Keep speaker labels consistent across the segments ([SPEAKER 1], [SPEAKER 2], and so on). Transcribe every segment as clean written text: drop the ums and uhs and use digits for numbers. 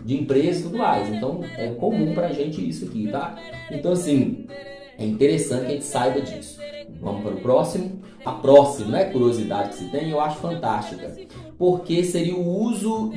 [SPEAKER 1] de empresas e tudo mais. Então é comum pra gente isso aqui, tá? Então assim, é interessante que a gente saiba disso. Vamos para o próximo. A próxima, né, curiosidade que se tem, eu acho fantástica. Porque seria o uso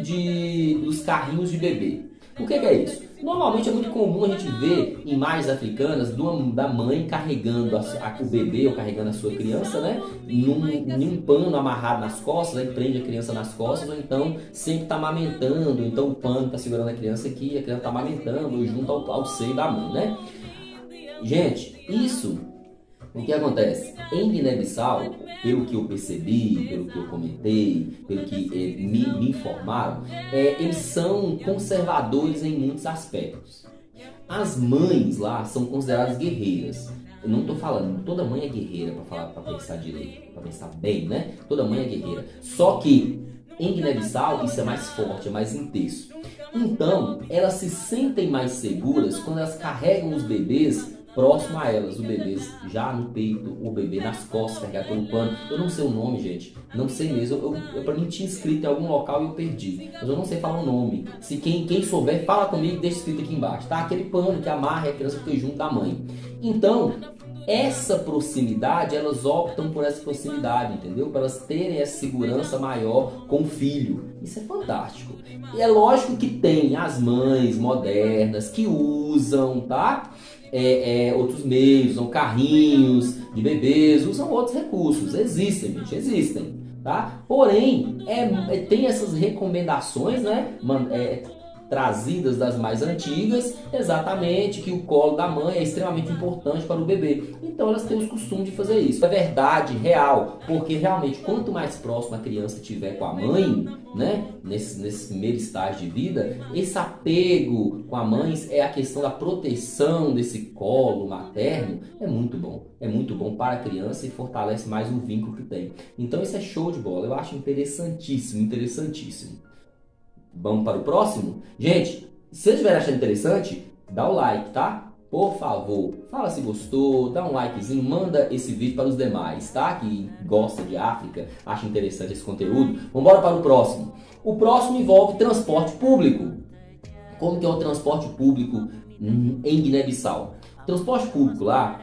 [SPEAKER 1] dos carrinhos de bebê. O que é isso? Normalmente é muito comum a gente ver imagens africanas da mãe carregando o bebê ou carregando a sua criança, né? Num pano amarrado nas costas, aí prende a criança nas costas, ou então sempre está amamentando, então o pano está segurando a criança aqui, a criança está amamentando junto ao seio da mãe, né? Gente, isso, o que acontece? Em Guiné-Bissau, pelo que eu percebi, pelo que eu comentei, pelo que me informaram, eles são conservadores em muitos aspectos. As mães lá são consideradas guerreiras. Eu não estou falando, toda mãe é guerreira para pensar direito, para pensar bem, né? Toda mãe é guerreira. Só que em Guiné-Bissau isso é mais forte, é mais intenso. Então, elas se sentem mais seguras quando elas carregam os bebês próximo a elas, o bebê já no peito, o bebê nas costas, carregado pelo pano. Eu não sei o nome, gente. Não sei mesmo. Pra mim tinha escrito em algum local e eu perdi. Mas eu não sei falar o nome. Se quem souber, fala comigo e deixa escrito aqui embaixo. Tá? Aquele pano que amarra a criança que fica junto da mãe. Então, essa proximidade, elas optam por essa proximidade, entendeu? Para elas terem essa segurança maior com o filho. Isso é fantástico. E é lógico que tem as mães modernas que usam, tá? Outros meios, usam carrinhos de bebês, usam outros recursos. Existem, gente, existem. Tá? Porém, tem essas recomendações, né? Trazidas das mais antigas, exatamente que o colo da mãe é extremamente importante para o bebê. Então elas têm o costume de fazer isso. É verdade, real, porque realmente quanto mais próximo a criança estiver com a mãe, né, nesse primeiro estágio de vida, esse apego com a mãe é a questão da proteção desse colo materno, é muito bom para a criança e fortalece mais o vínculo que tem. Então isso é show de bola, eu acho interessantíssimo, interessantíssimo. Vamos para o próximo? Gente, se vocês estiverem achando interessante, dá o like, tá? Por favor, fala se gostou, dá um likezinho, manda esse vídeo para os demais, tá? Que gosta de África, acha interessante esse conteúdo. Vamos embora para o próximo. O próximo envolve transporte público. Como que é o transporte público em Guiné-Bissau? O transporte público lá,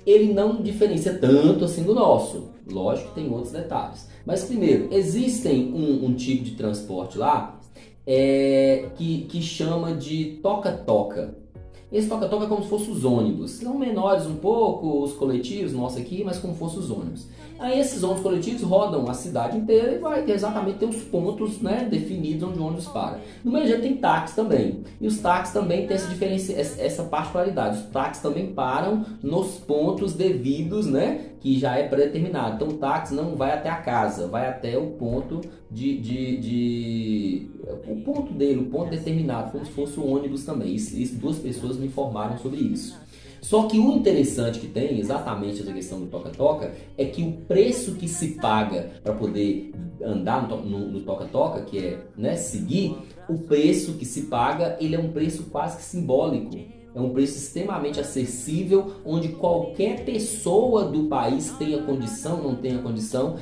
[SPEAKER 1] ele não diferencia tanto assim do nosso. Lógico que tem outros detalhes. Mas primeiro, existem um tipo de transporte lá que chama de toca-toca. Esse toca-toca é como se fossem os ônibus. São menores um pouco, os coletivos, nossa aqui, mas como se fossem os ônibus. Aí esses ônibus coletivos rodam a cidade inteira e vai exatamente ter os pontos, né, definidos onde o ônibus para. No mesmo jeito tem táxi também. E os táxis também têm essa particularidade. Os táxis também param nos pontos devidos, né, que já é pré-determinado. Então o táxi não vai até a casa, vai até o ponto o ponto dele, o ponto determinado, como se fosse o ônibus também. Duas pessoas me informaram sobre isso. Só que o interessante que tem, exatamente essa questão do toca-toca, é que o preço que se paga para poder andar no toca-toca, que é, né, seguir, o preço que se paga, ele é um preço quase que simbólico. É um preço extremamente acessível, onde qualquer pessoa do país tenha condição, não tenha condição,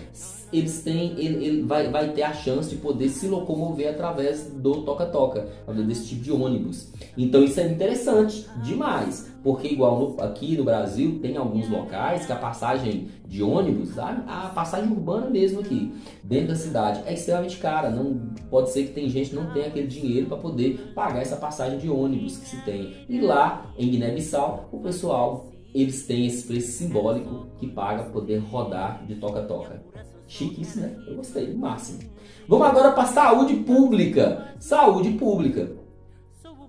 [SPEAKER 1] ele vai ter a chance de poder se locomover através do toca-toca, desse tipo de ônibus. Então isso é interessante demais, porque igual aqui no Brasil tem alguns locais que a passagem de ônibus, a passagem urbana mesmo aqui, dentro da cidade, é extremamente cara. Não, pode ser que tem gente que não tenha aquele dinheiro para poder pagar essa passagem de ônibus que se tem. E lá em Guiné-Bissau, o pessoal, eles têm esse preço simbólico que paga para poder rodar de toca-toca. Chique isso, né? Eu gostei, máximo. Vamos agora para saúde pública. Saúde pública.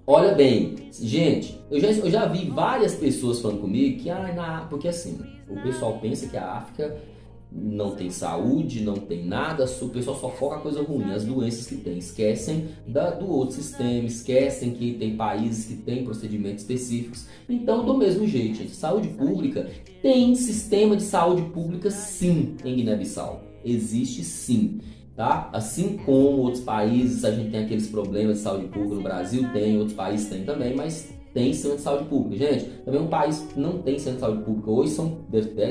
[SPEAKER 1] Olha bem, gente, eu já vi várias pessoas falando comigo que, porque assim, o pessoal pensa que a África não tem saúde, não tem nada, o pessoal só foca a coisa ruim, as doenças que tem, esquecem do outro sistema, esquecem que tem países que têm procedimentos específicos. Então, do mesmo jeito, gente, saúde pública, tem sistema de saúde pública sim em Guiné-Bissau, existe sim. Tá? Assim como outros países, a gente tem aqueles problemas de saúde pública no Brasil, tem, outros países têm também, mas tem centro de saúde pública. Gente, também um país que não tem centro de saúde pública hoje,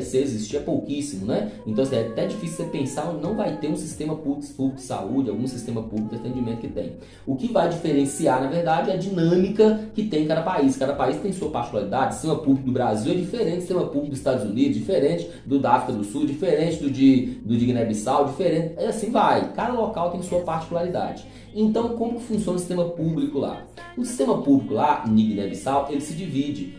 [SPEAKER 1] se existir é pouquíssimo, né? Então assim, é até difícil você pensar onde não vai ter um sistema público de saúde, algum sistema público de atendimento que tem. O que vai diferenciar, na verdade, é a dinâmica que tem em cada país. Cada país tem sua particularidade. O sistema público do Brasil é diferente do sistema público dos Estados Unidos, diferente do da África do Sul, diferente do de Guiné-Bissau, diferente, e assim vai. Cada local tem sua particularidade. Então, como que funciona o sistema público lá? O sistema público lá, em Guiné-Bissau, ele se divide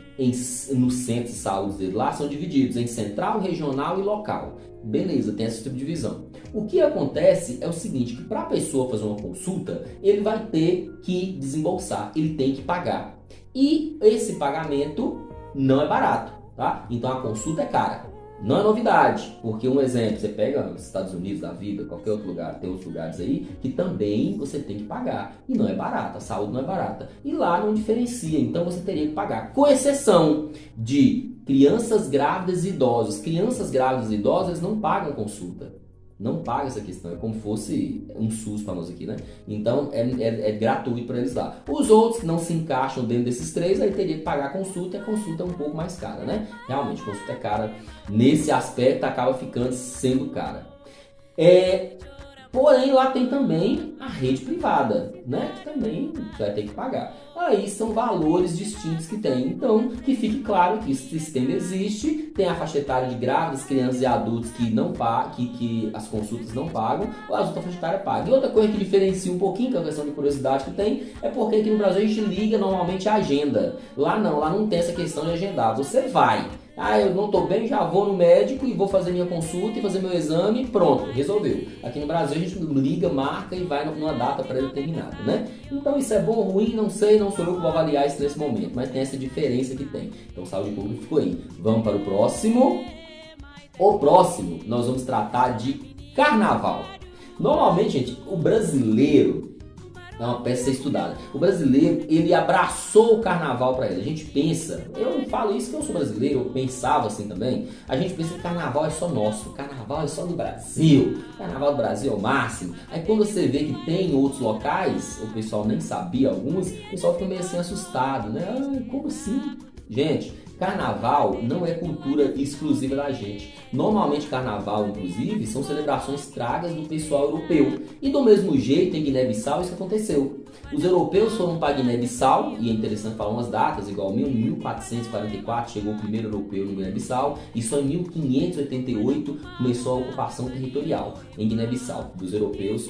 [SPEAKER 1] nos centros de saúde dele lá, são divididos em central, regional e local. Beleza, tem essa subdivisão. O que acontece é o seguinte, que para a pessoa fazer uma consulta, ele vai ter que desembolsar, ele tem que pagar. E esse pagamento não é barato, tá? Então a consulta é cara. Não é novidade, porque um exemplo, você pega nos Estados Unidos da vida, qualquer outro lugar, tem outros lugares aí, que também você tem que pagar. E não é barata, a saúde não é barata. E lá não diferencia, então você teria que pagar. Com exceção de crianças grávidas e idosos. Crianças grávidas e idosas não pagam consulta. Não paga essa questão, é como se fosse um SUS para nós aqui, né? Então é gratuito para eles lá. Os outros que não se encaixam dentro desses três, aí teria que pagar a consulta, e a consulta é um pouco mais cara, né? Realmente, a consulta é cara, nesse aspecto acaba sendo cara. Porém, lá tem também a rede privada, né? Que também vai ter que pagar. Aí são valores distintos que tem. Então, que fique claro que esse sistema existe, tem a faixa etária de grávidas, crianças e adultos que não pagam, que as consultas não pagam, ou as outras faixa etária pagam. E outra coisa que diferencia um pouquinho, que é a questão de curiosidade que tem, é porque aqui no Brasil a gente liga normalmente a agenda. Lá não tem essa questão de agendar. Você vai. Eu não estou bem, já vou no médico e vou fazer minha consulta e fazer meu exame e pronto, resolveu. Aqui no Brasil a gente liga, marca e vai numa data pré-determinada, né? Então isso é bom ou ruim, não sei, não sou eu que vou avaliar isso nesse momento, mas tem essa diferença que tem. Então saúde pública ficou aí. Vamos para o próximo. O próximo nós vamos tratar de carnaval. Normalmente, gente, o brasileiro é uma peça a ser estudada. O brasileiro, ele abraçou o carnaval para ele. A gente pensa, eu não falo isso que eu sou brasileiro, eu pensava assim também. A gente pensa que carnaval é só nosso, carnaval é só do Brasil, carnaval do Brasil é o máximo. Aí quando você vê que tem outros locais, o pessoal nem sabia alguns, o pessoal fica meio assim assustado, né? Como assim? Gente, carnaval não é cultura exclusiva da gente. Normalmente carnaval, inclusive, são celebrações tragas do pessoal europeu. E do mesmo jeito, em Guiné-Bissau, isso aconteceu. Os europeus foram para Guiné-Bissau, e é interessante falar umas datas, igual em 1444 chegou o primeiro europeu no Guiné-Bissau, e só em 1588 começou a ocupação territorial em Guiné-Bissau, dos europeus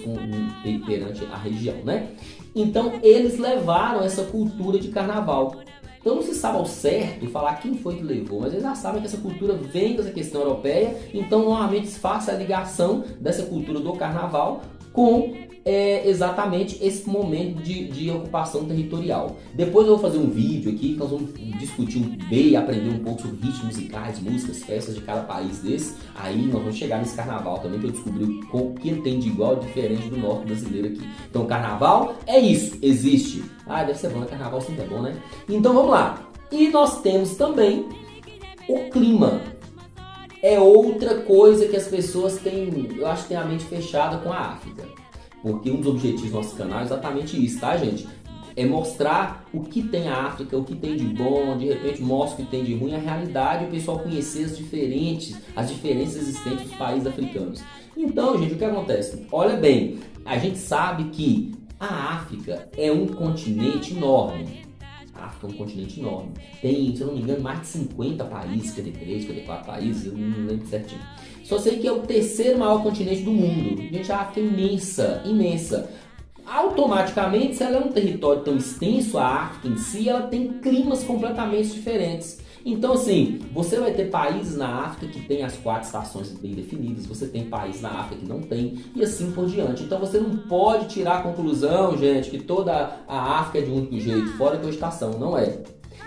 [SPEAKER 1] perante a região, né? Então, eles levaram essa cultura de carnaval. Então não se sabe ao certo falar quem foi que levou, mas eles já sabem que essa cultura vem dessa questão europeia, então normalmente se faz a ligação dessa cultura do carnaval com exatamente esse momento de ocupação territorial. Depois eu vou fazer um vídeo aqui que nós vamos discutir bem e aprender um pouco sobre ritmos musicais, músicas, festas de cada país desse. Aí nós vamos chegar nesse carnaval também, que eu descobri o que tem de igual e diferente do norte brasileiro aqui. Então carnaval é isso, existe. Deve ser bom, carnaval sempre é bom, né? Então vamos lá. E nós temos também o clima. É outra coisa que as pessoas têm, eu acho que tem a mente fechada com a África. Porque um dos objetivos do nosso canal é exatamente isso, tá, gente? É mostrar o que tem a África, o que tem de bom, de repente mostra o que tem de ruim, a realidade, o pessoal conhecer as diferenças existentes dos países africanos. Então, gente, o que acontece? Olha bem, a gente sabe que a África é um continente enorme. A África é um continente enorme. Tem, se eu não me engano, mais de 50 países, 53, 54 países, eu não lembro certinho. Só sei que é o terceiro maior continente do mundo. Gente, a África é imensa, imensa. Automaticamente, se ela é um território tão extenso, a África em si, ela tem climas completamente diferentes. Então, assim, você vai ter países na África que tem as 4 estações bem definidas, você tem países na África que não tem, e assim por diante. Então, você não pode tirar a conclusão, gente, que toda a África é de um único jeito, fora da estação, não é.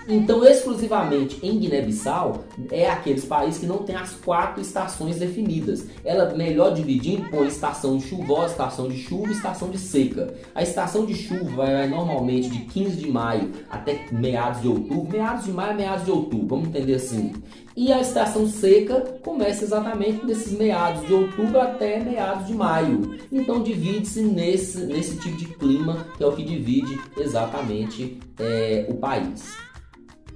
[SPEAKER 1] Então, exclusivamente em Guiné-Bissau, é aqueles países que não tem as 4 estações definidas. Ela melhor dividindo por estação chuvosa, estação de chuva e estação de seca. A estação de chuva vai normalmente de 15 de maio até meados de outubro. Meados de maio, meados de outubro, vamos entender assim. E a estação seca começa exatamente desses meados de outubro até meados de maio. Então divide-se nesse tipo de clima, que é o que divide exatamente o país.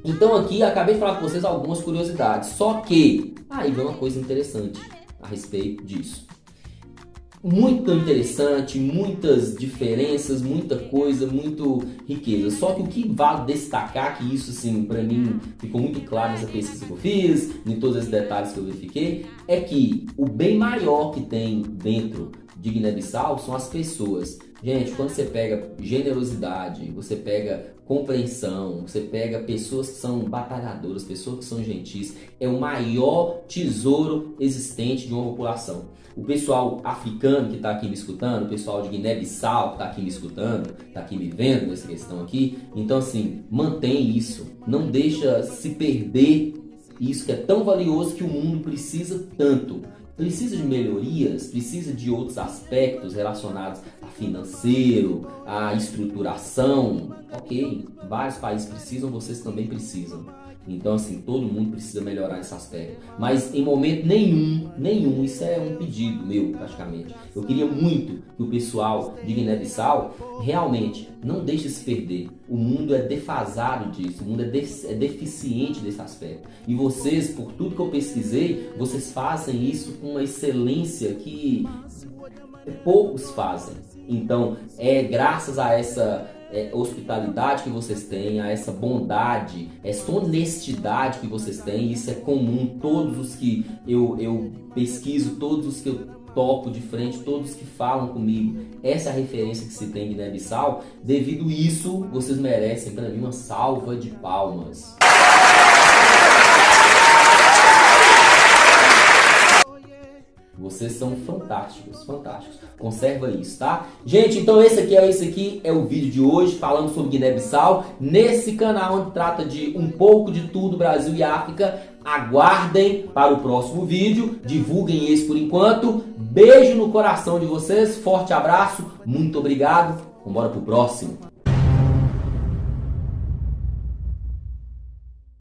[SPEAKER 1] Então aqui acabei de falar com vocês algumas curiosidades, só que aí vem uma coisa interessante a respeito disso. Muito interessante, muitas diferenças, muita coisa, muito riqueza. Só que o que vale destacar, que isso assim, para mim ficou muito claro nessa pesquisa que eu fiz, em todos esses detalhes que eu verifiquei, é que o bem maior que tem dentro de Guiné-Bissau são as pessoas. Gente, quando você pega generosidade, você pega compreensão, você pega pessoas que são batalhadoras, pessoas que são gentis, é o maior tesouro existente de uma população. O pessoal africano que está aqui me escutando, o pessoal de Guiné-Bissau que está aqui me escutando, está aqui me vendo nessa questão aqui, então assim, mantém isso, não deixa se perder isso que é tão valioso, que o mundo precisa tanto. Precisa de melhorias, precisa de outros aspectos relacionados a financeiro, a estruturação. Ok, vários países precisam, vocês também precisam. Então, assim, todo mundo precisa melhorar esse aspecto. Mas em momento nenhum, isso é um pedido meu, praticamente. Eu queria muito que o pessoal de Guiné-Bissau realmente não deixe se perder. O mundo é defasado disso, o mundo é deficiente desse aspecto. E vocês, por tudo que eu pesquisei, vocês fazem isso com uma excelência que poucos fazem. Então, é graças a essa hospitalidade que vocês têm, a essa bondade, essa honestidade que vocês têm, isso é comum, todos os que eu pesquiso, todos os que eu toco de frente, todos que falam comigo, essa é a referência que se tem em Guiné-Bissau. Devido a isso, vocês merecem, para mim, uma salva de palmas. Vocês são fantásticos, fantásticos. Conserva isso, tá? Gente, então esse aqui é o vídeo de hoje, falando sobre Guiné-Bissau, nesse canal onde trata de um pouco de tudo, Brasil e África. Aguardem para o próximo vídeo, divulguem esse por enquanto. Beijo no coração de vocês, forte abraço, muito obrigado. Vamos embora pro próximo.